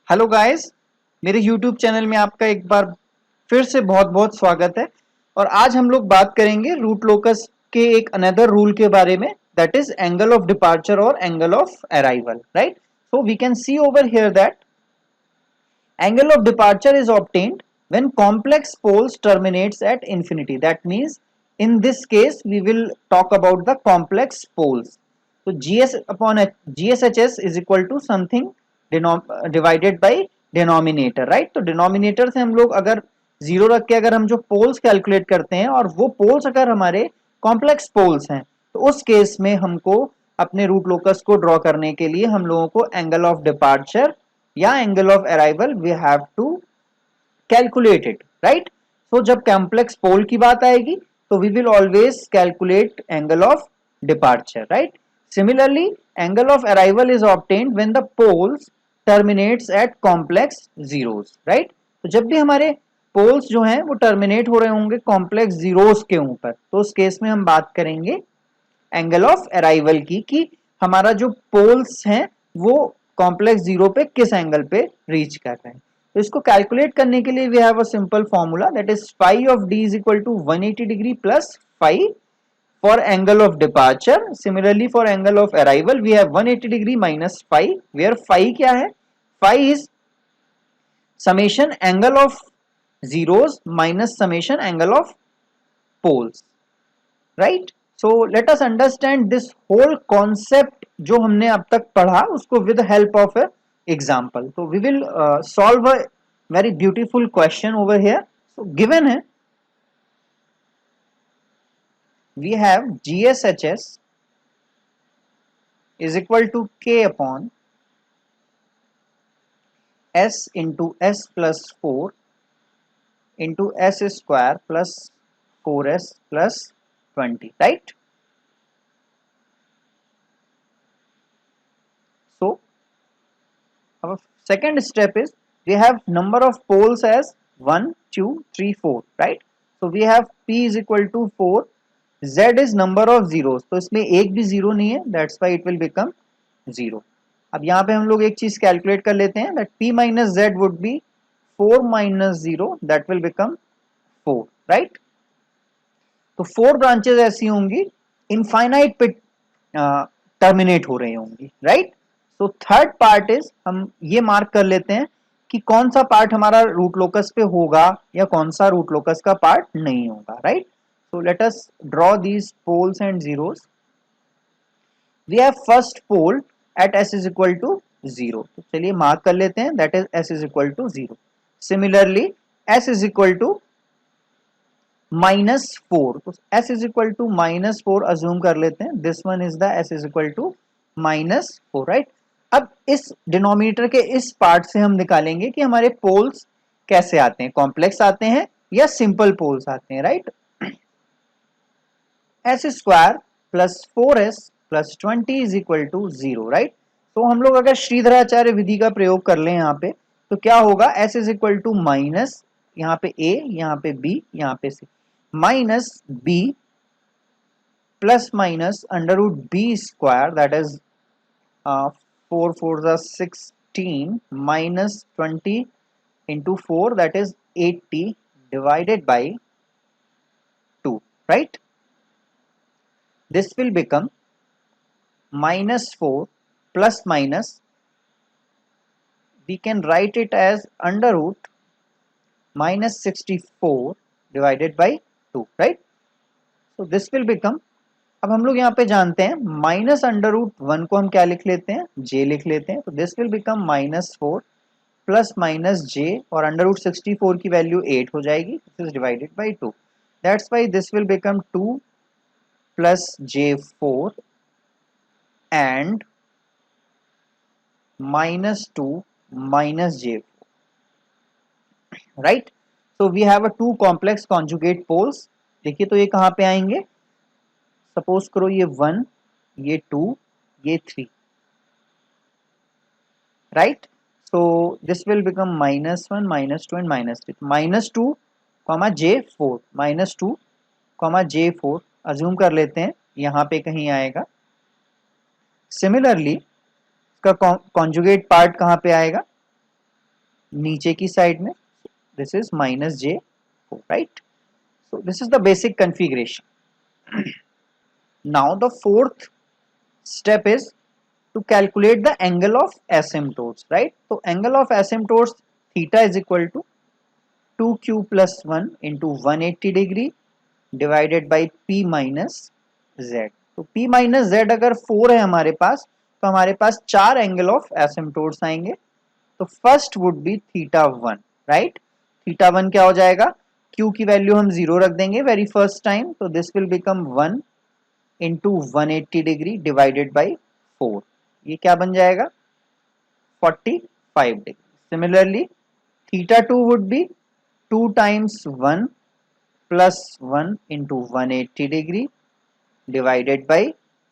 Hello guys, मेरे YouTube channel में आपका एक बार फिर से बहुत बहुत स्वागत है। और आज हम लोग बात करेंगे रूट लोकस के एक अनदर रूल के बारे में, that is angle of departure और angle of arrival. Right, so we can see over here that angle of departure is obtained when complex poles terminates at infinity. That means in this case we will talk about the complex poles. So gs upon gshs is equal to something divided by denominator, right? तो denominator से हम लोग अगर zero रख के अगर हम जो पोल्स कैलकुलेट करते हैं और वो पोल्स अगर हमारे कॉम्प्लेक्स पोल्स हैं तो उस केस में हमको अपने रूट लोकस को ड्रॉ करने के लिए हम लोगों को एंगल ऑफ डिपार्चर या angle of arrival we have to calculate it, right? So जब कॉम्प्लेक्स पोल की बात आएगी तो we will always calculate angle of departure, right? Similarly angle of arrival is obtained when the poles terminates at complex zeros, right? तो जब भी हमारे poles जो हैं वो टर्मिनेट हो रहे होंगे कॉम्प्लेक्स जीरोस के ऊपर तो उस केस में हम बात करेंगे एंगल ऑफ अराइवल की कि हमारा जो पोल्स हैं वो कॉम्प्लेक्स जीरो पे किस एंगल पे रीच कर रहे हैं। तो इसको कैलकुलेट करने के लिए we have a simple formula that is phi of d is equal to 180 degree plus phi for angle of departure. Similarly for angle of arrival we have 180 degree minus phi, where phi क्या है? Phi is summation angle of zeros minus summation angle of poles, right? So let us understand this whole concept जो हमने अब तक पढ़ा उसको with help of a example. तो we will solve a very beautiful question over here. So given है we have GSHS is equal to K upon S into S plus 4 into S square plus 4S plus 20, right? So our second step is we have number of poles as 1 2 3 4, right? So we have P is equal to 4, Z is number of zeros, तो इसमें एक भी zero नहीं है, that's why it will become 0. अब यहाँ पे हम लोग एक चीज कैलकुलेट कर लेते हैं that P minus Z would be 4 minus 0, that will become 4, right? तो 4 ब्रांचेस ऐसी होंगी इनफाइनाइट पे टर्मिनेट हो रही होंगी, right? So third part is हम ये मार्क कर लेते हैं कि कौन सा पार्ट हमारा रूट लोकस पे होगा या कौन सा रूट लोकस का पार्ट नहीं होगा, right? So let us draw these poles and zeros. We have first pole at s is equal to 0, तो चलिए मार्क कर लेते हैं that is s is equal to 0। Similarly s is equal to -4, तो s is equal to -4 assume कर लेते हैं, this one is the s is equal to -4, right? अब इस डिनोमिनेटर के इस पार्ट से हम निकालेंगे कि हमारे पोल्स कैसे आते हैं, कॉम्प्लेक्स आते हैं या सिंपल पोल्स आते हैं, right? S square plus 4s plus 20 is equal to 0, right? तो हम लोग अगर श्रीधराचार्य विधि का प्रयोग कर लें यहाँ पे तो क्या होगा? s is equal to minus यहाँ पे a, यहाँ पे b, यहाँ पे c, minus b plus minus under root b square that is 4 4 16 minus 20 into 4 that is 80 divided by 2, right? This will become -4 plus minus, we can write it as under root -64 divided by 2, right? So this will become, अब हम लोग यहाँ पे जानते हैं minus under root 1 को हम क्या लिख लेते हैं? j लिख लेते हैं, तो this will become -4 plus minus j और अंडर रूट 64 की वैल्यू 8 हो जाएगी, this is divided by 2, that's why this will become 2 plus j4 and -2 minus j4, right? So we have a two complex conjugate poles. देखिए तो ये कहाँ पे आएंगे? सपोज करो ये 1, ये 2, ये 3, right? So this will become -1 -2 and -3, -2 comma j4, -2 comma j4 assume कर लेते हैं यहाँ पे कहीं आएगा। सिमिलरली इसका कॉन्जुगेट पार्ट कहाँ पे आएगा? नीचे की साइड में this is minus j4, right? So this is the basic configuration. Now the fourth step is to calculate the angle of asymptotes, right? So angle of asymptotes theta is equal to 2q plus 1 into 180 degree divided by p minus z. तो p minus z अगर 4 है हमारे पास, तो हमारे पास 4 angle of asymptotes आएंगे. तो first would be theta 1, right? Theta 1 क्या हो जाएगा? q की वैल्यू हम 0 रख देंगे वेरी फर्स्ट टाइम, तो this will become 1 into 180 degree divided by 4. ये क्या बन जाएगा? 45 degree. Similarly theta 2 would be 2 times 1 plus 1 into 180 degree divided by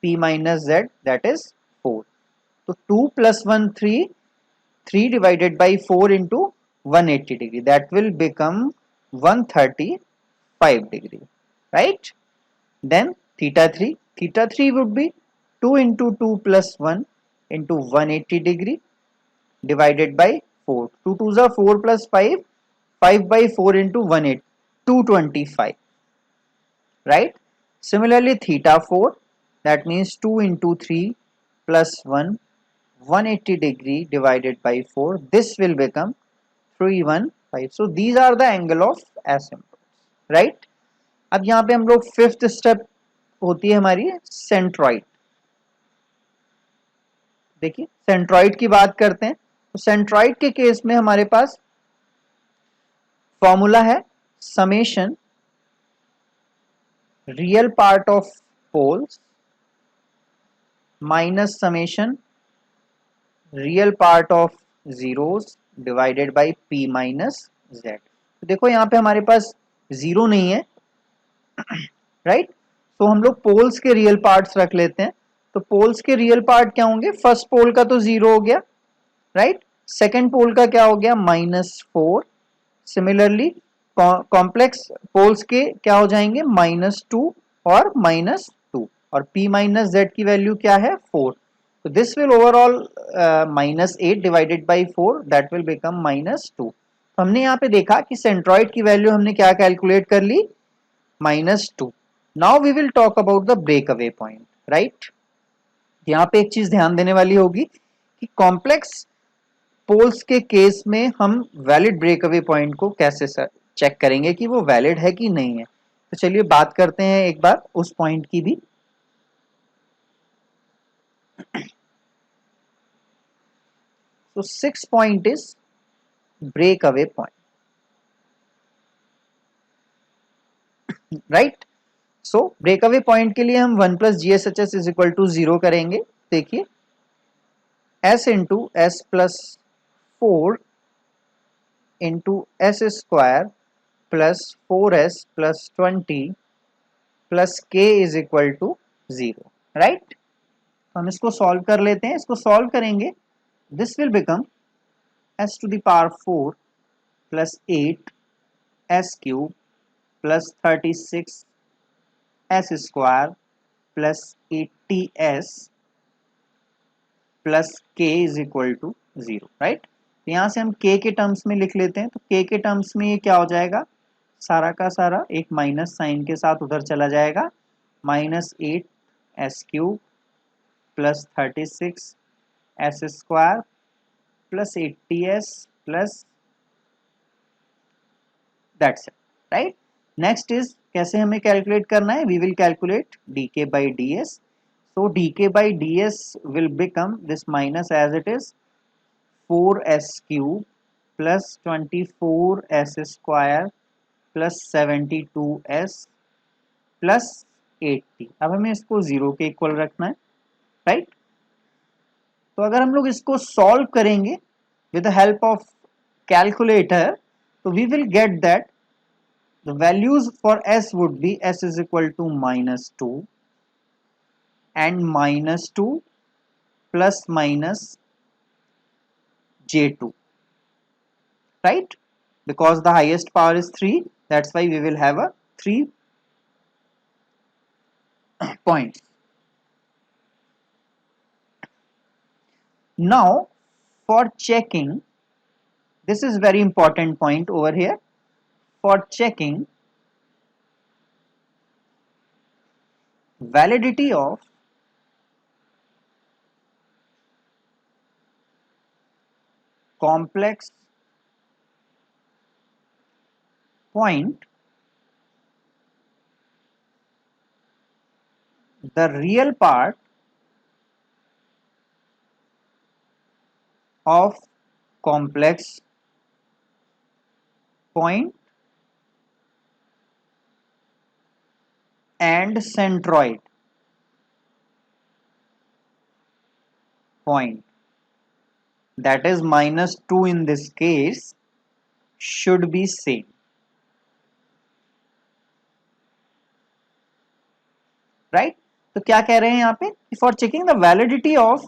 p minus z, that is 4. So 2 plus 1 3, 3 divided by 4 into 180 degree, that will become 135 degree, right? Then theta 3 would be 2 into 2 plus 1 into 180 degree divided by 4. 2 2s are 4 plus 5, 5 by 4 into 180, 225, right? Similarly, theta 4, that means 2 into 3 plus 1, 180 degree divided by 4. This will become 315. So these are the angle of asymptotes, right? अब यहाँ पे हम लोग fifth step होती है हमारी centroid. देखिए centroid की बात करते हैं. तो सेंट्रॉइड के केस में हमारे पास फॉर्मूला है summation real part of poles minus summation real part of zeros divided by p minus z. तो देखो यहाँ पे हमारे पास जीरो नहीं है, राइट? तो हम लोग पोल्स के रियल पार्ट्स रख लेते हैं. तो पोल्स के रियल पार्ट क्या होंगे? फर्स्ट पोल का तो जीरो हो गया, राइट? सेकेंड पोल का क्या हो गया? -4. सिमिलरली कॉम्प्लेक्स पोल्स के क्या हो जाएंगे? -2 और -2. और p माइनस z की वैल्यू क्या है? 4. So this will overall -8 divided by 4, that will become -2. तो हमने यहाँ पे देखा कि सेंट्रॉइड की वैल्यू हमने क्या कैलकुलेट कर ली? -2. Now we will talk about the break away point, right? यहाँ पे एक चीज ध्यान देने वाली होगी कि कॉम्प्लेक्स पोल्स के केस में हम वैलिड ब्रेक अवे पॉइंट को कैसे चेक करेंगे कि वो वैलिड है कि नहीं है. तो चलिए बात करते हैं एक बार उस पॉइंट की भी. So 6th point is breakaway point, right? So breakaway point के लिए हम 1 plus GSHS is equal to 0 करेंगे. देखिए S into S plus 4 into S square plus 4S plus 20 plus K is equal to 0, right? तो हम इसको solve कर लेते हैं. इसको सॉल्व करेंगे, this will become S to the power 4 plus 8 S cube plus 36 S square plus 80S plus K is equal to 0, right? तो यहाँ से हम K के टर्म्स में लिख लेते हैं. तो K के टर्म्स में ये क्या हो जाएगा? सारा का सारा एक माइनस साइन के साथ उधर चला जाएगा. -8 S cube plus 36 S square plus 80S plus that's it, right? Next is कैसे हमें कैलकुलेट करना है? We will calculate dk by ds. So dk by ds will become this minus as it is 4s cube plus 24s square plus 72s plus 80. अब हमें इसको 0 के equal रखना है, राइट? तो अगर हम लोग इसको सॉल्व करेंगे with the help of calculator, so we will get that the values for s would be s is equal to -2 and -2 plus minus j2, right? Because the highest power is 3, that's why we will have a 3 points. Now for checking this is very important point over here. For checking validity of complex point, the real part of complex point and centroid point, that is -2 in this case, should be same. Right तो क्या कह रहे हैं यहाँ पे, for checking the validity of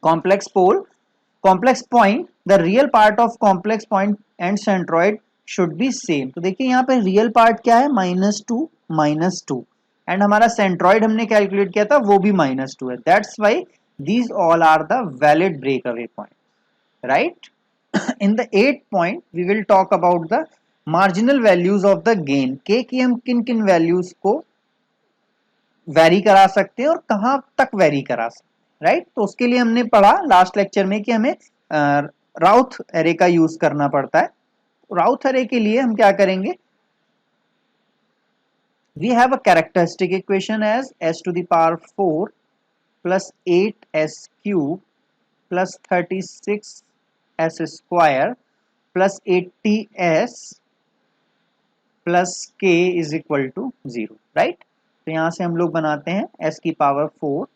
complex pole complex point the real part of complex point and centroid should be same. तो देखिए यहाँ पे रियल पार्ट क्या है, -2 एंड हमारा सेंट्रॉइड हमने कैलकुलेट किया था वो भी -2 है. That's why these all are the valid break away point. Right, in the 8th point we will talk about the marginal values of the gain. k की हम किन किन वैल्यूज को वेरी करा सकते हैं और कहां तक वेरी करा सकते हैं. राइट, तो उसके लिए हमने पढ़ा लास्ट लेक्चर में कि हमें राउथ एरे का यूज करना पड़ता है. राउथ एरे के लिए हम क्या करेंगे, we have a characteristic equation as s to the power 4 plus 8s cube plus 36s square plus 80s plus k is equal to 0. Right, तो यहां से हम लोग बनाते हैं s की power 4,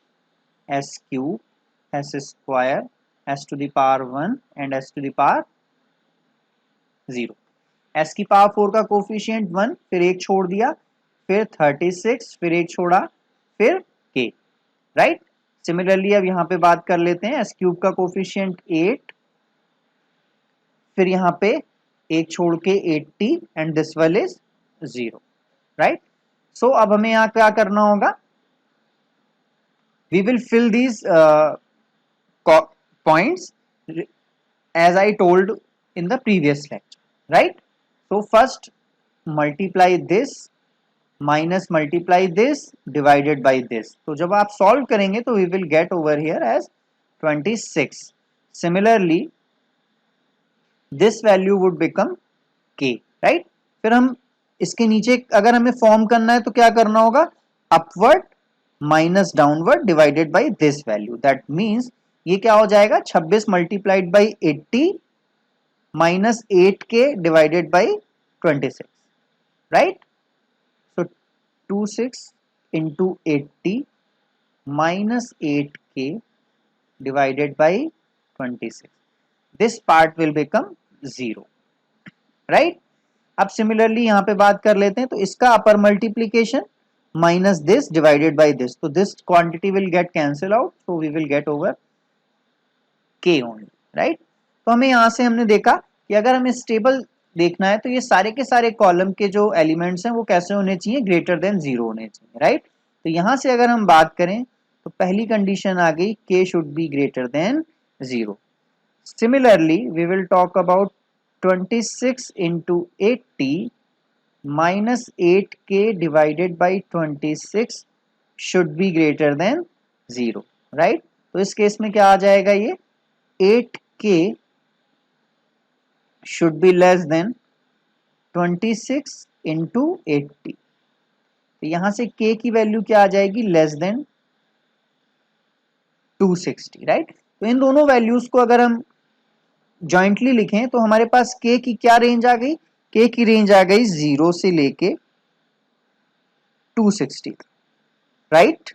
s cube, s square, s to the power 1 and s to the power 0. s की power 4 का कोफिशिएंट 1, फिर एक छोड़ दिया, फिर 36, फिर एक छोड़ा, फिर k. राइट, सिमिलरली अब यहाँ पे बात कर लेते हैं, s क्यूब का कोफिशिएंट 8, फिर यहाँ पे एक छोड़ के 80 and this one is 0. Right, so अब हमें यहाँ क्या करना होगा, we will fill these points as I told in the previous lecture. Right, so first multiply this minus multiply this divided by this. तो जब आप solve करेंगे तो we will get over here as 26. Similarly this value would become k. Right, फिर हम इसके नीचे अगर हमें फॉर्म करना है तो क्या करना होगा, upward minus downward divided by this value. That means ये क्या हो जाएगा, 26 multiplied by 80 minus 8k divided by 26. Right, so 26 into 80 minus 8k divided by 26. This part will become 0. Right, अब सिमिलरली यहां पे बात कर लेते हैं, तो इसका अपर multiplication minus this divided by this, so this quantity will get cancel out, so we will get over k only. right, तो हमें यहां से हमने देखा कि अगर हमें स्टेबल देखना है तो ये सारे के सारे कॉलम के जो एलिमेंट्स हैं वो कैसे होने चाहिए, ग्रेटर देन 0 होने चाहिए. राइट, तो यहां से अगर हम बात करें तो पहली कंडीशन आ गई, k should be greater than 0. Similarly we will talk about 26 into 80 minus 8k divided by 26 should be greater than 0. Right, तो इस केस में क्या आ जाएगा, ये 8k should be less than 26 into 80. तो यहां से k की वैल्यू क्या आ जाएगी, लेस देन 260. राइट, तो इन दोनों वैल्यूज को अगर हम जॉइंटली लिखें तो हमारे पास k की क्या रेंज आ गई, k की रेंज आ गई 0 से लेके 260. Right,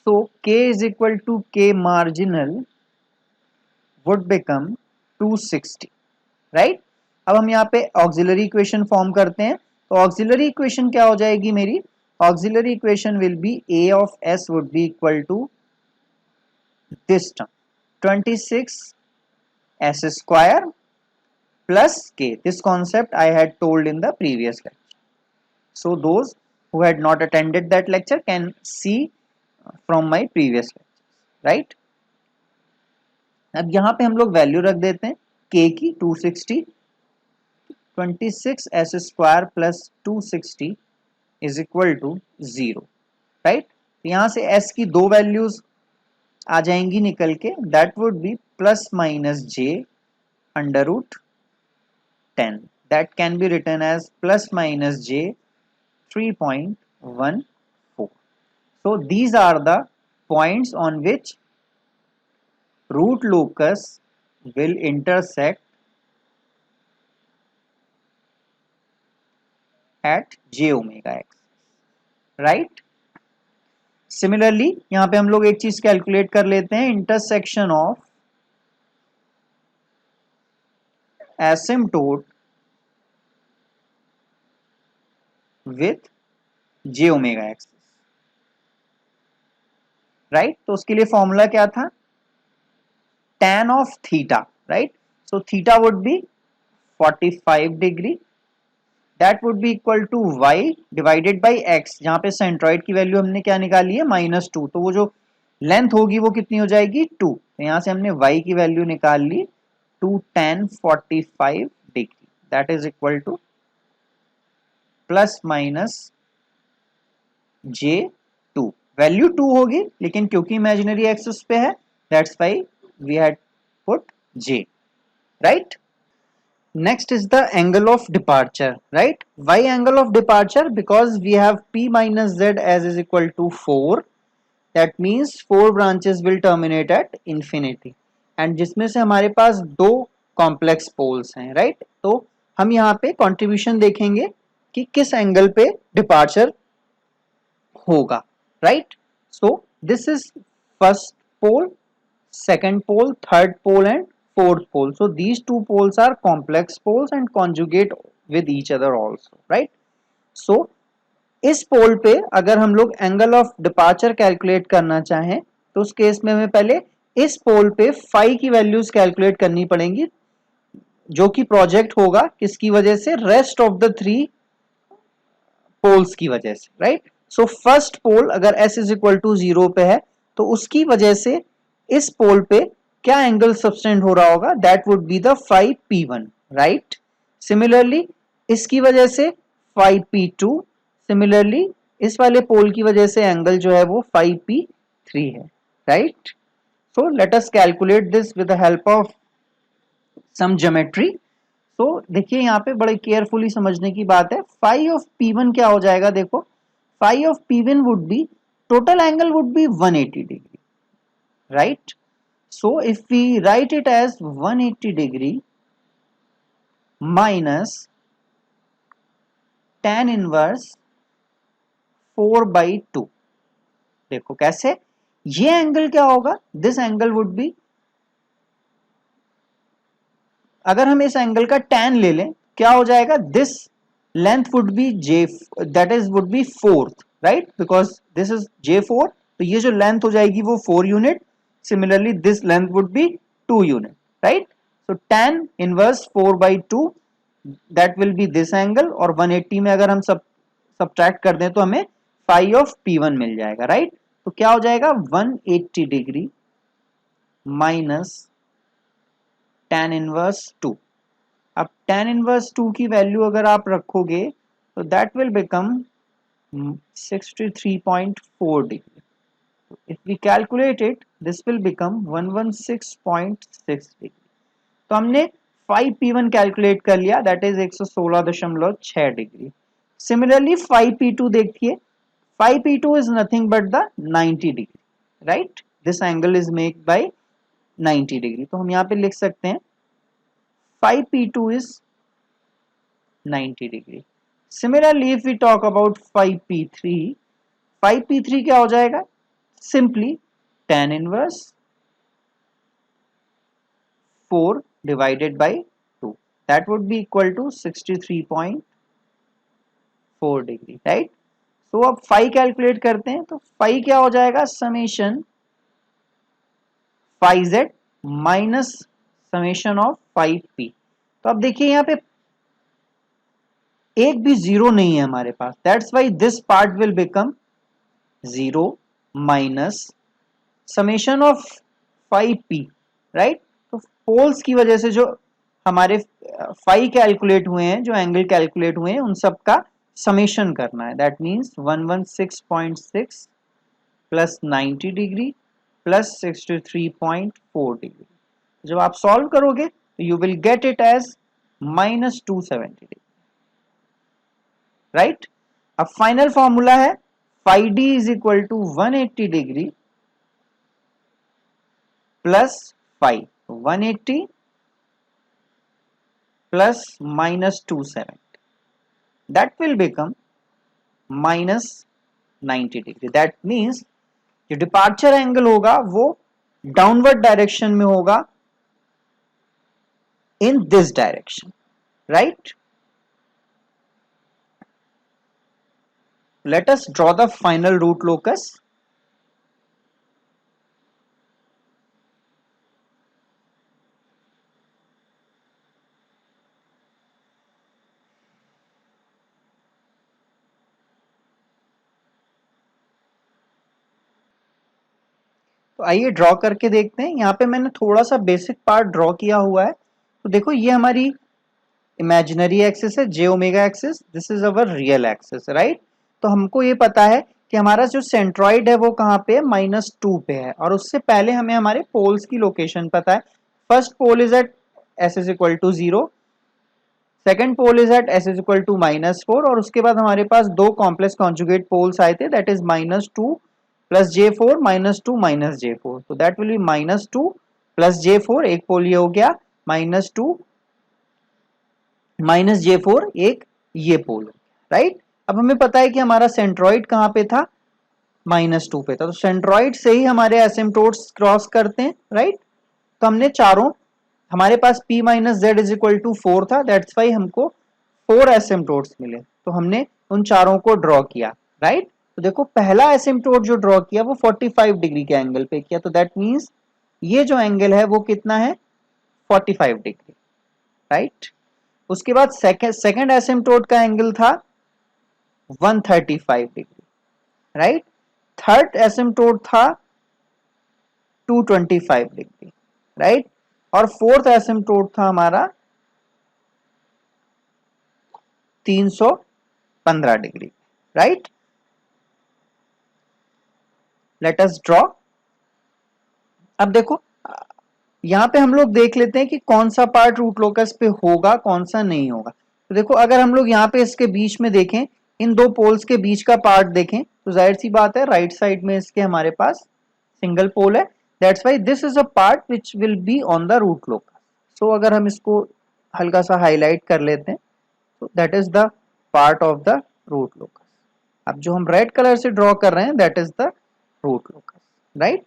so k is equal to k marginal would become 260. Right, अब हम यहाँ पे ऑक्सिलरी इक्वेशन फॉर्म करते हैं, तो ऑक्सिलरी इक्वेशन क्या हो जाएगी मेरी, auxiliary equation will be a of s would be equal to this term 26 s square plus k. This concept I had told in the previous lecture, so those who had not attended that lecture can see from my previous lectures. Right, अब यहाँ पे हम लोग value रख देते हैं k की 260, 26 s square plus 260 is equal to 0, right. यहाँ से s की दो वैल्यूज आ जाएंगी निकल के, that would be plus minus j under root 10, that can be written as plus minus j 3.14. So these are the points on which root locus will intersect at j omega x, right? Similarly यहाँ पे हम लोग एक चीज calculate कर लेते हैं, intersection of asymptote with j omega axis, right. तो उसके लिए फॉर्मूला क्या था, tan of theta, right? So theta would be 45 degree, that would be equal to y divided by x, जहां पे सेंट्रॉइड की वैल्यू हमने क्या निकाली है -2, तो वो जो लेंथ होगी वो कितनी हो जाएगी 2, तो यहां से हमने y की वैल्यू निकाल ली 2 tan 45 degree, that is equal to plus minus j2, value 2 होगी लेकिन क्योंकि इमेजिनरी एक्सिस पे है that's why we had put j, right? Next is the angle of departure, right? Why angle of departure? Because we have p minus z as is equal to 4, that means 4 branches will terminate at infinity, and जिसमें से हमारे पास दो complex poles हैं, right. तो हम यहाँ पे contribution देखेंगे कि किस एंगल पे डिपार्चर होगा, right. So this is first pole, second pole, third pole and fourth pole. So these two poles are complex poles and conjugate with each other also, right? So इस पोल पे अगर हम लोग एंगल ऑफ डिपार्चर कैलकुलेट करना चाहें तो उस case में हमें पहले इस पोल पे फाई की वैल्यूज कैलकुलेट करनी पड़ेंगी, जो कि प्रोजेक्ट होगा किसकी वजह से, rest of the three poles की वजह से, राइट। सो फर्स्ट पोल अगर s इज इक्वल टू 0 पे है तो उसकी वजह से इस पोल पे क्या एंगल सबटेंड हो रहा होगा, that would be the 5p1, right. Similarly इसकी वजह से 5p2, सिमिलरली इस वाले पोल की वजह से एंगल जो है वो 5p3 है, right. So let us calculate this with the help of some geometry. तो देखिए यहाँ पे बड़े केयरफुली समझने की बात है, फाई ऑफ p1 क्या हो जाएगा, देखो phi of p1 would be, total angle would be 180 degree, right? So if we write it as 180 degree minus tan inverse 4/2, देखो कैसे, ये एंगल क्या होगा, दिस एंगल वुड बी, अगर हम इस एंगल का tan ले लें क्या हो जाएगा, this length would be j, that is would be fourth, right, because this is j4, तो ये जो लेंथ हो जाएगी वो 4 unit, similarly this length would be 2 unit, right? So tan inverse 4/2, that will be this angle, और 180 में अगर हम subtract कर दें तो हमें phi of p1 मिल जाएगा, right? तो क्या हो जाएगा 180 डिग्री माइनस tan inverse 2, अब tan inverse 2 की वैल्यू अगर आप रखोगे तो that will become 63.4 degree, if we calculate it this will become 116.6 degree, तो हमने 5p1 कैलकुलेट कर लिया, that is 116.6 degree. Similarly 5p2 देखिए, 5p2 is nothing but the 90 degree, right, this angle is make by 90 degree, तो हम यहाँ पे लिख सकते हैं 5p2 इज 90 degree. Similarly if we talk about 5p3, 5p3 क्या हो जाएगा, simply tan inverse 4 divided by 2, that would be equal to 63.4 degree, right? So अब phi कैलकुलेट करते हैं, तो phi क्या हो जाएगा, summation phi z minus summation of 5p, तो अब देखिए यहाँ पे एक भी जीरो नहीं है हमारे पास, that's why this part will become 0 minus summation of 5p, right? तो पोल्स की वजह से जो हमारे फाई कैलकुलेट हुए हैं, जो एंगल कैलकुलेट हुए हैं, उन सब का समेशन करना है। दैट मीन्स 116.6 प्लस 90 डिग्री प्लस 63.4 डिग्री। जब आप सॉल्व करोगे तो you will get it as -270 degree, right. अब फाइनल फॉर्मूला है phi d is equal to 180 degree plus phi 180 plus -270, that will become -90 degree. That means जो डिपार्चर एंगल होगा वो डाउनवर्ड डायरेक्शन में होगा, in this direction, right. Let us draw the final root locus. तो आइए draw करके देखते हैं। यहाँ पे मैंने थोड़ा सा बेसिक पार्ट ड्रॉ किया हुआ है। तो देखो ये हमारी इमेजिनरी एक्सिस है, J omega axis, this is our real axis, right. तो हमको ये पता है कि हमारा जो सेंट्रॉइड है वो कहाँ पे है, -2 पे है। और उससे पहले हमें हमारे पोल्स की लोकेशन पता है। First pole is at s is equal to 0, second pole is at s is equal to -4, और उसके बाद हमारे पास दो कॉम्प्लेक्स कॉन्जुगेट पोल्स आए थे, that is -2 plus J4 -2 minus J4। तो that will be -2 plus J4, एक पोल ये हो गया, -2 माइनस J4 एक ये पोल, राइट। अब हमें पता है कि हमारा सेंट्रॉइड कहाँ पे था, -2 पे था। तो सेंट्रॉइड से ही हमारे एसिम्प्टोट्स क्रॉस करते हैं, राइट। तो हमने चारों, हमारे पास P minus z is equal to 4 था, दैट्स वाई हमको 4 एसिम्प्टोट्स मिले। तो हमने उन चारों को ड्रॉ किया, राइट। तो देखो पहला एसिम्प्टोट जो ड्रॉ किया वो 45 डिग्री के एंगल पे किया, तो दैट मीन्स ये जो एंगल है वो कितना है, 45 डिग्री, राइट। उसके बाद सेकंड एसिम्प्टोट का एंगल था 135 डिग्री, राइट। थर्ड एसिम्प्टोट था 225 डिग्री, राइट। और फोर्थ एसिम्प्टोट था हमारा 315 degree, right. Late us draw. अब देखो यहां पे हम लोग देख लेते हैं कि कौन सा पार्ट रूट लोकस पे होगा, कौन सा नहीं होगा। तो देखो अगर हम लोग यहाँ पे इसके बीच में देखें, इन दो पोल्स के बीच का पार्ट देखें, तो जाहिर सी बात है राइट साइड में इसके हमारे पास सिंगल पोल है, that's why this is a part which will be on the root locus. So अगर हम इसको हल्का सा हाईलाइट कर लेते हैं, तो that is the part of the root locus. अब जो हम रेड कलर से ड्रॉ कर रहे हैं that is the root locus, right.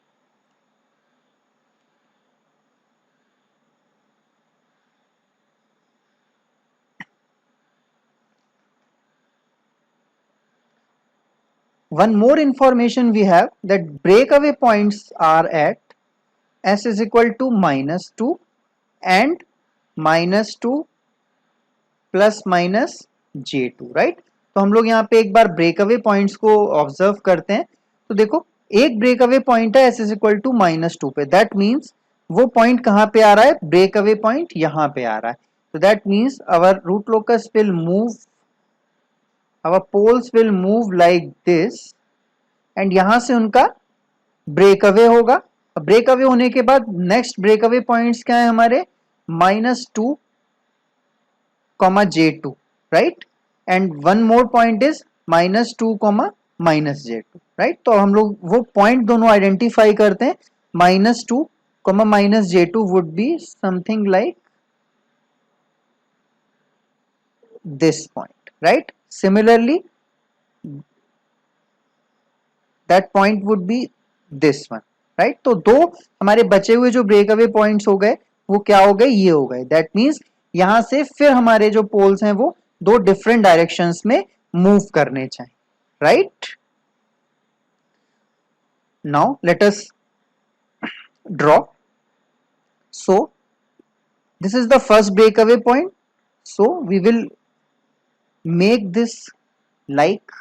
One more information we have, that breakaway points are at s is equal to -2 and -2 plus minus J2, right. तो हम लोग यहाँ पे एक बार ब्रेकअवे पॉइंट्स को ऑब्जर्व करते हैं। तो देखो एक ब्रेकअवे पॉइंट है s इज इक्वल टू -2 पे, दैट मीन्स वो पॉइंट कहाँ पे आ रहा है, ब्रेकअवे पॉइंट यहाँ पे आ रहा है। तो that means our root locus will move, our poles will move like this, and यहां से उनका ब्रेक अवे होगा। ब्रेक अवे होने के बाद नेक्स्ट ब्रेक अवे पॉइंट्स क्या है हमारे, -2 J2, right. And one more point is -2 J2, right. तो हम लोग वो पॉइंट दोनों आइडेंटिफाई करते हैं, -2 J2 would be something like this point, right. Similarly that point would be this one, right. तो दो हमारे बचे हुए जो ब्रेक अवे पॉइंट्स हो गए वो क्या हो गए, ये हो गए। दैट मीन्स यहां से फिर हमारे जो पोल्स हैं वो दो डिफरेंट डायरेक्शंस में मूव करने चाहिए, right. Now let us draw. So this is the first break away point, so we will make this like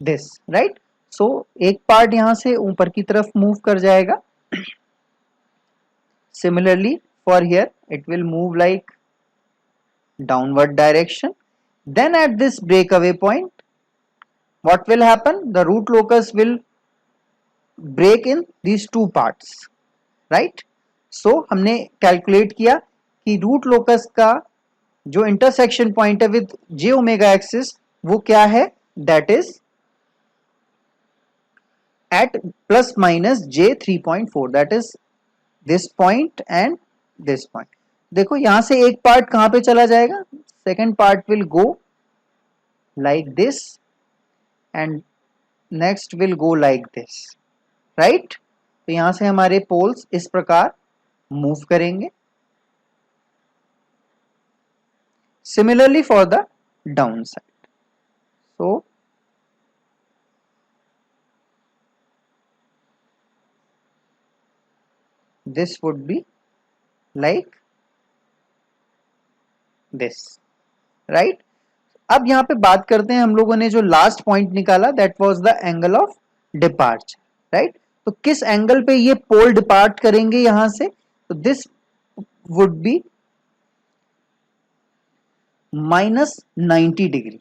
this, right. So एक पार्ट यहां से ऊपर की तरफ मूव कर जाएगा। Similarly for here it will move like downward direction. Then at this breakaway point, what will happen? The root locus will break in these two parts, right? So हमने calculate किया कि root locus का जो intersection point है with j omega axis वो क्या है? That is at plus minus j 3.4. That is this point and this point. देखो यहां से एक पार्ट कहां पे चला जाएगा? Second part will go like this and next will go like this, right. तो यहां से हमारे पोल्स इस प्रकार मूव करेंगे। Similarly for the down side, so this would be like this, right? अब यहां पे बात करते हैं, हम लोगों ने जो लास्ट पॉइंट निकाला that was the angle of departure, right. तो किस एंगल पे ये पोल डिपार्ट करेंगे यहां से? तो this would be -90 degree,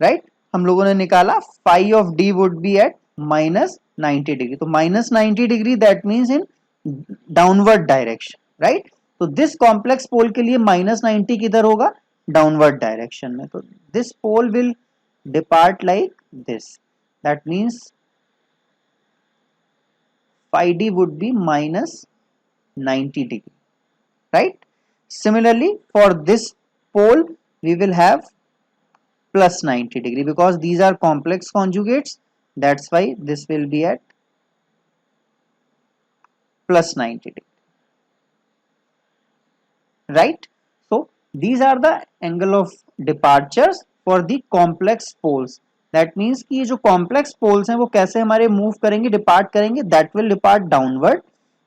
right. हम लोगों ने निकाला phi of d would be at -90 degree. तो -90 degree that means in downward direction, right. तो दिस कॉम्प्लेक्स पोल के लिए -90 किधर होगा? डाउनवर्ड डायरेक्शन में। तो this pole will depart like this, that means phi d would be -90 degree, right? Similarly for this pole we will have plus 90 degree because these are complex conjugates, that's why this will be at plus 90 degree, right? So these are the angle of departures for the complex poles. That means कि ये जो complex poles हैं वो कैसे हमारे move करेंगे, depart करेंगे? That will depart downward,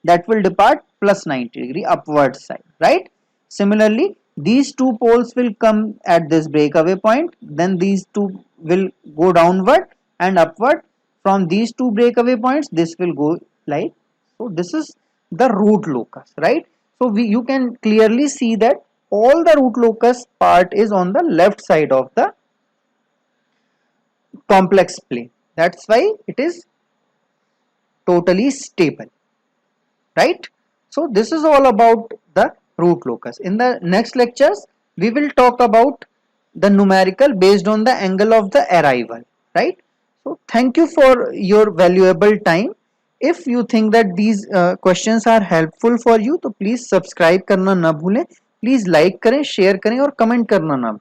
that will depart plus 90 degree upward side, right? Similarly these two poles will come at this breakaway point, then these two will go downward and upward. From these two breakaway points this will go like so. This is the root locus, right? So you can clearly see that all the root locus part is on the left side of the complex plane. That's why it is totally stable, right? So this is all about the root locus. In the next lectures we will talk about the numerical based on the angle of the arrival, right? So thank you for your valuable time. If you think that these questions are helpful for you तो please subscribe करना ना भूलें, please like करें, share करें और comment करना ना